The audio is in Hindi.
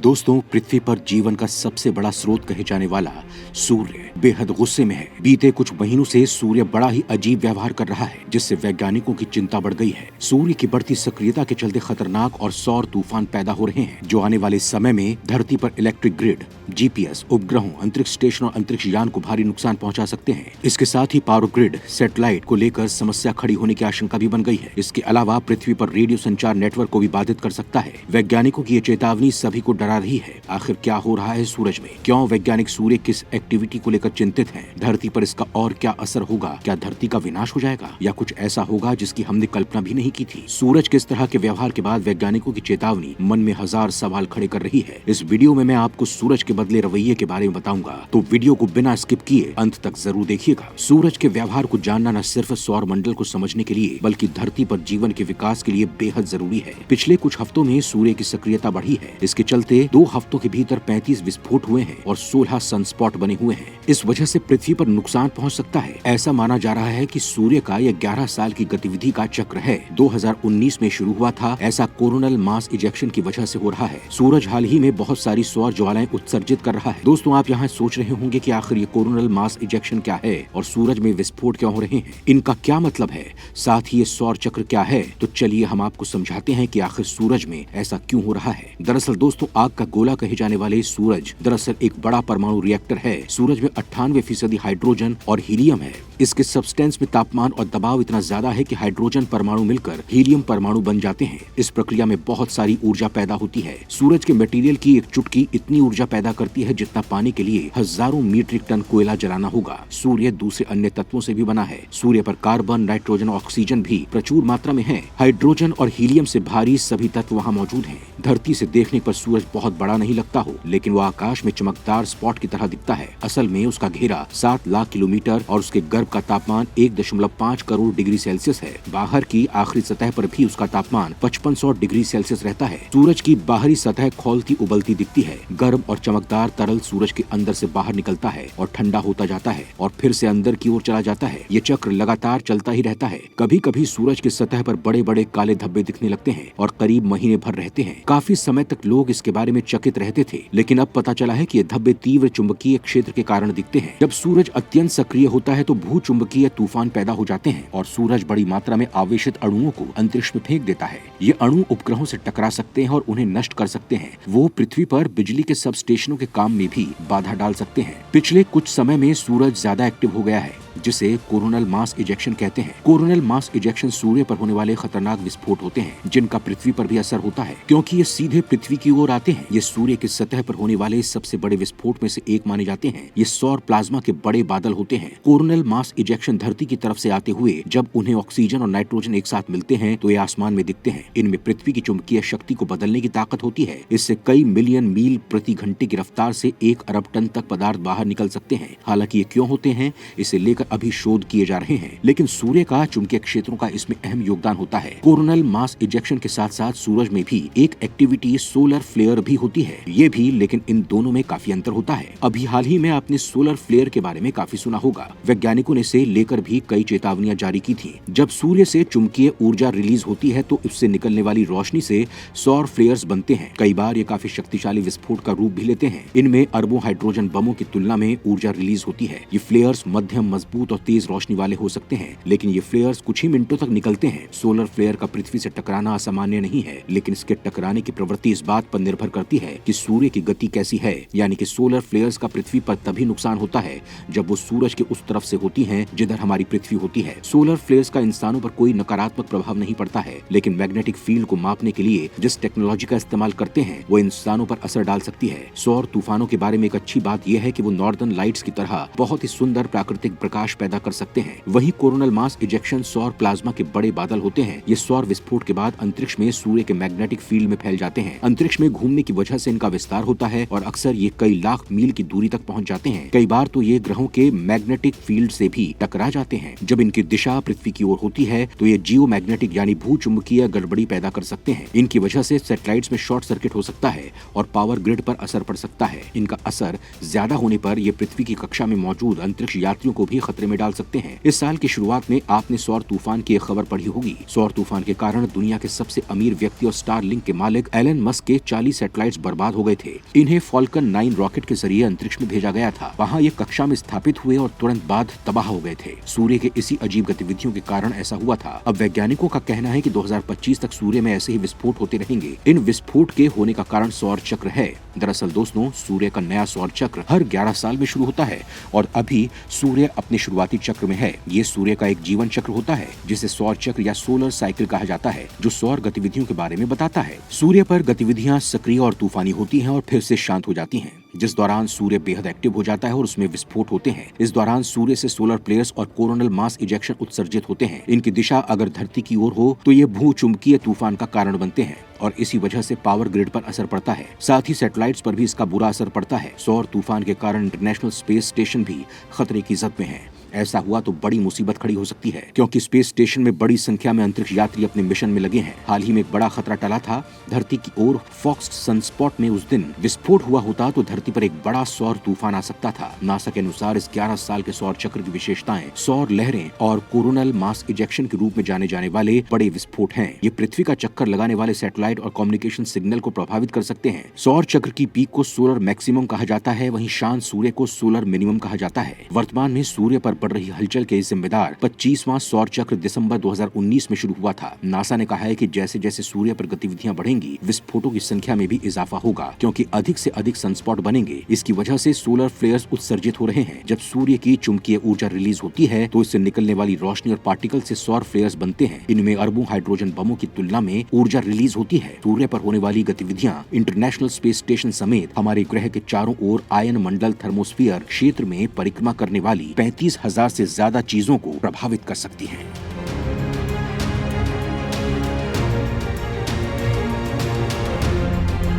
दोस्तों, पृथ्वी पर जीवन का सबसे बड़ा स्रोत कहे जाने वाला सूर्य बेहद गुस्से में है। बीते कुछ महीनों से सूर्य बड़ा ही अजीब व्यवहार कर रहा है, जिससे वैज्ञानिकों की चिंता बढ़ गई है। सूर्य की बढ़ती सक्रियता के चलते खतरनाक और सौर तूफान पैदा हो रहे हैं, जो आने वाले समय में धरती पर इलेक्ट्रिक ग्रिड, जीपीएस, उपग्रहों, अंतरिक्ष स्टेशन और अंतरिक्ष यान को भारी नुकसान पहुंचा सकते हैं। इसके साथ ही पावर ग्रिड, सैटेलाइट को लेकर समस्या खड़ी होने की आशंका भी बन गई है। इसके अलावा पृथ्वी पर रेडियो संचार नेटवर्क को भी बाधित कर सकता है। वैज्ञानिकों की ये चेतावनी सभी को डरा रही है। आखिर क्या हो रहा है सूरज में? क्यों वैज्ञानिक सूर्य किस एक्टिविटी को लेकर चिंतित हैं? धरती पर इसका और क्या असर होगा? क्या धरती का विनाश हो जाएगा या कुछ ऐसा होगा जिसकी हमने कल्पना भी नहीं की थी? सूरज के इस तरह के व्यवहार के बाद वैज्ञानिकों की चेतावनी मन में हजार सवाल खड़े कर रही है। इस वीडियो में मैं आपको सूरज के बदले रवैये के बारे में बताऊंगा, तो वीडियो को बिना स्किप किए अंत तक जरूर देखिएगा। सूरज के व्यवहार को जानना न सिर्फ सौर मंडल को समझने के लिए बल्कि धरती पर जीवन के विकास के लिए बेहद जरूरी है। पिछले कुछ हफ्तों में सूर्य की सक्रियता बढ़ी है। इसके चलते 2 हफ्तों के भीतर 35 विस्फोट हुए हैं और 16 सनस्पॉट बने हुए हैं। इस वजह से पृथ्वी पर नुकसान पहुंच सकता है। ऐसा माना जा रहा है कि सूर्य का यह 11 साल की गतिविधि का चक्र है। 2019 में शुरू हुआ था। ऐसा कोरोनल मास इजेक्शन की वजह से हो रहा है। सूरज हाल ही में बहुत सारी सौर ज्वालाएं उत्सर्जित कर रहा है। दोस्तों, आप यहाँ सोच रहे होंगे कि आखिर ये कोरोनल मास इजेक्शन क्या है और सूरज में विस्फोट क्यों हो रहे हैं, इनका क्या मतलब है, साथ ही ये सौर चक्र क्या है। तो चलिए हम आपको समझाते हैं कि आखिर सूरज में ऐसा क्यों हो रहा है। दरअसल दोस्तों, आग का गोला कहे जाने वाले सूरज दरअसल एक बड़ा परमाणु रिएक्टर है। सूरज में 98% हाइड्रोजन और हीलियम है। इसके सब्सटेंस में तापमान और दबाव इतना ज्यादा है कि हाइड्रोजन परमाणु मिलकर हीलियम परमाणु बन जाते हैं। इस प्रक्रिया में बहुत सारी ऊर्जा पैदा होती है। सूरज के मटेरियल की एक चुटकी इतनी ऊर्जा पैदा करती है जितना पाने के लिए हजारों मीट्रिक टन कोयला जलाना होगा। सूर्य दूसरे अन्य तत्वों से भी बना है। सूर्य पर कार्बन, नाइट्रोजन और ऑक्सीजन भी प्रचुर मात्रा में है। हाइड्रोजन और हीलियम से भारी सभी तत्व वहाँ मौजूद हैं। धरती से देखने पर सूरज बहुत बड़ा नहीं लगता हो, लेकिन वो आकाश में चमकदार स्पॉट की तरह दिखता है। असल में उसका घेरा 7 लाख किलोमीटर और उसके गर्भ का तापमान 1.5 करोड़ डिग्री सेल्सियस है। बाहर की आखिरी सतह पर भी उसका तापमान 5500 डिग्री सेल्सियस रहता है। सूरज की बाहरी सतह खौलती उबलती दिखती है। गर्म और चमकदार तरल सूरज के अंदर से बाहर निकलता है और ठंडा होता जाता है और फिर से अंदर की ओर चला जाता है। ये चक्र लगातार चलता ही रहता है। कभी कभी सूरज की सतह पर बड़े बड़े काले धब्बे दिखने लगते हैं और करीब महीने भर रहते हैं। काफी समय तक लोग इसके बारे में चकित रहते थे, लेकिन अब पता चला है कि ये धब्बे तीव्र चुंबकीय क्षेत्र के कारण दिखते हैं। जब सूरज अत्यंत सक्रिय होता है तो भूचुंबकीय तूफान पैदा हो जाते हैं और सूरज बड़ी मात्रा में आवेशित अणुओं को अंतरिक्ष में फेंक देता है। ये अणु उपग्रहों से टकरा सकते हैं और उन्हें नष्ट कर सकते हैं। वो पृथ्वी पर बिजली के सब स्टेशनों के काम में भी बाधा डाल सकते हैं। पिछले कुछ समय में सूरज ज्यादा एक्टिव हो गया है, जिसे कोरोनल मास इजेक्शन कहते हैं। कोरोनल मास इजेक्शन सूर्य पर होने वाले खतरनाक विस्फोट होते हैं, जिनका पृथ्वी पर भी असर होता है, क्योंकि ये सीधे पृथ्वी की ओर आते हैं। ये सूर्य की सतह पर होने वाले सबसे बड़े विस्फोट में से एक माने जाते हैं। ये सौर प्लाज्मा के बड़े बादल होते हैं। कोरोनल मास इजेक्शन धरती की तरफ से आते हुए जब उन्हें ऑक्सीजन और नाइट्रोजन एक साथ मिलते हैं तो ये आसमान में दिखते हैं। इनमें पृथ्वी की चुंबकीय शक्ति को बदलने की ताकत होती है। इससे कई मिलियन मील प्रति घंटे की रफ्तार से 1 अरब टन तक पदार्थ बाहर निकल सकते हैं। हालांकि ये क्यों होते हैं, इसे लेकर अभी शोध किए जा रहे हैं, लेकिन सूर्य का चुंबकीय क्षेत्रों का इसमें अहम योगदान होता है। कोरोनल मास इजेक्शन के साथ साथ सूरज में भी एक एक्टिविटी सोलर फ्लेयर भी होती है। ये भी, लेकिन इन दोनों में काफी अंतर होता है। अभी हाल ही में आपने सोलर फ्लेयर के बारे में काफी सुना होगा। वैज्ञानिकों ने इसे लेकर भी कई चेतावनियां जारी की थी। जब सूर्य से चुंबकीय ऊर्जा रिलीज होती है तो इससे निकलने वाली रोशनी से सौर फ्लेयर्स बनते हैं। कई बार ये काफी शक्तिशाली विस्फोट का रूप भी लेते हैं। इनमें अरबों हाइड्रोजन बमों की तुलना में ऊर्जा रिलीज होती है। ये फ्लेयर्स मध्यम, मजबूत और तेज रोशनी वाले हो सकते हैं, लेकिन ये फ्लेयर्स कुछ ही मिनटों तक निकलते हैं। सोलर फ्लेयर का पृथ्वी से टकराना असामान्य नहीं है, लेकिन इसके टकराने की प्रवृत्ति इस बात पर निर्भर करती है कि सूर्य की गति कैसी है। यानी कि सोलर फ्लेयर्स का पृथ्वी पर तभी नुकसान होता है जब वो सूरज के उस तरफ से होती हैं जिधर हमारी पृथ्वी होती है। सोलर फ्लेयर्स का इंसानों पर कोई नकारात्मक प्रभाव नहीं पड़ता है, लेकिन मैग्नेटिक फील्ड को मापने के लिए जिस टेक्नोलॉजी का इस्तेमाल करते हैं वो इंसानों पर असर डाल सकती है। सौर तूफानों के बारे में एक अच्छी बात यह है कि वो नॉर्दर्न लाइट्स की तरह बहुत ही सुंदर प्राकृतिक प्रकाश पैदा कर सकते हैं। वहीं कोरोनल मास इजेक्शन सौर प्लाज्मा के बड़े बादल होते हैं। ये सौर विस्फोट के बाद अंतरिक्ष में सूर्य के मैग्नेटिक फील्ड में फैल जाते हैं। अंतरिक्ष में घूमने की वजह से इनका विस्तार होता है और अक्सर ये कई लाख मील की दूरी तक पहुंच जाते हैं। कई बार तो ये ग्रहों के मैग्नेटिक फील्ड से भी टकरा जाते हैं। जब इनकी दिशा पृथ्वी की ओर होती है तो ये जियो मैग्नेटिक यानी भूचुंबकीय गड़बड़ी पैदा कर सकते हैं। इनकी वजह से सैटेलाइट्स में शॉर्ट सर्किट हो सकता है और पावर ग्रिड पर असर पड़ सकता है। इनका असर ज्यादा होने पर यह पृथ्वी की कक्षा में मौजूद अंतरिक्ष यात्रियों को भी खतरे में डाल सकते हैं। इस साल की शुरुआत में आपने सौर तूफान की एक खबर पढ़ी होगी। सौर तूफान के कारण दुनिया के सबसे अमीर व्यक्ति और स्टारलिंक के मालिक एलन मस्क के 40 सैटेलाइट्स बर्बाद हो गए थे। इन्हें फॉल्कन 9 रॉकेट के जरिए अंतरिक्ष में भेजा गया था। वहाँ ये कक्षा में स्थापित हुए और तुरंत बाद तबाह हो गए थे। सूर्य के इसी अजीब गतिविधियों के कारण ऐसा हुआ था। अब वैज्ञानिकों का कहना है कि 2025 तक सूर्य में ऐसे ही विस्फोट होते रहेंगे। इन विस्फोट के होने का कारण सौर चक्र है। दरअसल दोस्तों, सूर्य का नया सौर चक्र हर 11 साल में शुरू होता है और अभी सूर्य अपने शुरुआती चक्र में है। ये सूर्य का एक जीवन चक्र होता है जिसे सौर चक्र या सोलर साइकिल कहा जाता है, जो सौर गतिविधियों के बारे में बताता है। सूर्य पर गतिविधियां सक्रिय और तूफानी होती हैं और फिर से शांत हो जाती हैं, जिस दौरान सूर्य बेहद एक्टिव हो जाता है और उसमें विस्फोट होते हैं। इस दौरान सूर्य से सोलर फ्लेयर्स और कोरोनल मास इजेक्शन उत्सर्जित होते हैं। इनकी दिशा अगर धरती की ओर हो तो ये भूचुंबकीय तूफान का कारण बनते हैं और इसी वजह से पावर ग्रिड पर असर पड़ता है। साथ ही सैटेलाइट्स पर भी इसका बुरा असर पड़ता है। सौर तूफान के कारण इंटरनेशनल स्पेस स्टेशन भी खतरे की जद में है। ऐसा हुआ तो बड़ी मुसीबत खड़ी हो सकती है, क्योंकि स्पेस स्टेशन में बड़ी संख्या में अंतरिक्ष यात्री अपने मिशन में लगे हैं। हाल ही में एक बड़ा खतरा टला था। धरती की ओर फॉक्स सनस्पॉट में उस दिन विस्फोट हुआ होता तो धरती पर एक बड़ा सौर तूफान आ सकता था। नासा के अनुसार इस 11 साल के सौर चक्र की विशेषताएं सौर लहरें और कोरोनल मास इजेक्शन के रूप में जाने जाने वाले बड़े विस्फोट हैं। ये पृथ्वी का चक्कर लगाने वाले सैटेलाइट और कम्युनिकेशन सिग्नल को प्रभावित कर सकते हैं। सौर चक्र की पीक को सोलर मैक्सिमम कहा जाता है, वहीं शांत सूर्य को सोलर मिनिमम कहा जाता है। वर्तमान में सूर्य पर पड़ रही हलचल के जिम्मेदार 25वां सौर चक्र दिसंबर 2019 में शुरू हुआ था। नासा ने कहा है कि जैसे जैसे सूर्य पर गतिविधियां बढ़ेंगी, विस्फोटों की संख्या में भी इजाफा होगा, क्योंकि अधिक से अधिक सनस्पॉट बनेंगे। इसकी वजह से सोलर फ्लेयर्स उत्सर्जित हो रहे हैं। जब सूर्य की चुंबकीय ऊर्जा रिलीज होती है तो इससे निकलने वाली रोशनी और पार्टिकल से सौर फ्लेयर्स बनते हैं। इनमें अरबों हाइड्रोजन बमों की तुलना में ऊर्जा रिलीज होती है। सूर्य पर होने वाली गतिविधियां इंटरनेशनल स्पेस स्टेशन समेत हमारे ग्रह के चारों ओर आयन मंडल थर्मोस्फीयर क्षेत्र में परिक्रमा करने वाली 35,000 से ज्यादा चीजों को प्रभावित कर सकती हैं।